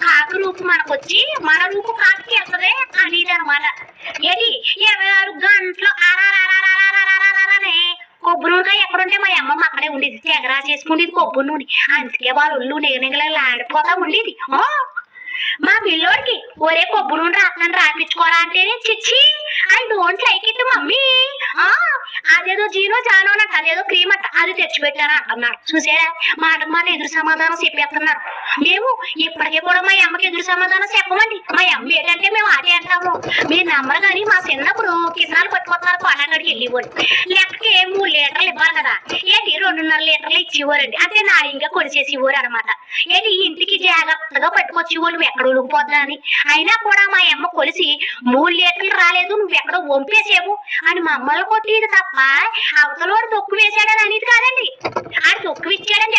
కాకి రూపు మనకొచ్చి మన రూపు కాకి వెళ్తదే అనేది అనమాట. ఏది 26 గంటలు అరానే కొబ్బరి నూనె ఎక్కడుంటే మా అమ్మమ్మ అక్కడే ఉండేది, తెగరా చేసుకుండేది కొబ్బరి నూనె. అందుకే వాళ్ళ ఒళ్ళు నెగనెగలాడిపోతా ఉండేది. మా పిల్లోడికి ఒరే కొబ్బరి నూనె రాపించుకోరా అంటేనే చిచ్చి I don't like it mummy, అదేదో జీనో జానో అన్నట్టు అదేదో క్రీమ్ అట్ట అది తెచ్చిపెట్టారా అంటున్నారు. చూసారా మాట ఎదురు సమాధానం చెప్పేస్తున్నారు. మేము ఇప్పటికీ కూడా మా అమ్మకి ఎదురు సమాధానం చెప్పమండి. మా అమ్మ ఏంటంటే మేము ఆటే అంటాము. మీరు నమ్మరు కానీ మా చిన్నప్పుడు కిరణాలు పట్టుకున్నారు కోటగడికి వెళ్ళేవాడు. లెక్కకి 3 లీటర్లు ఇవ్వాలి కదా, ఏంటి 2.5 లీటర్లు ఇచ్చేవారండి. అంటే నాయంగా కొలిసేసి ఇవ్వరు అనమాట. ఏంటి ఇంటికి జాగ్రత్తగా పట్టుకొచ్చి వాళ్ళు ఎక్కడ ఉడికిపోద్దా అని. అయినా కూడా మా అమ్మ కొలిసి 3 లీటర్లు రాలేదు, నువ్వు ఎక్కడో వంపేసేవు అని మమ్మల్ని కొట్టేది తప్ప అవతలోడు తొక్కు వేసాడని అనేది కాదండి. ఆ తొక్కు ఇచ్చాడని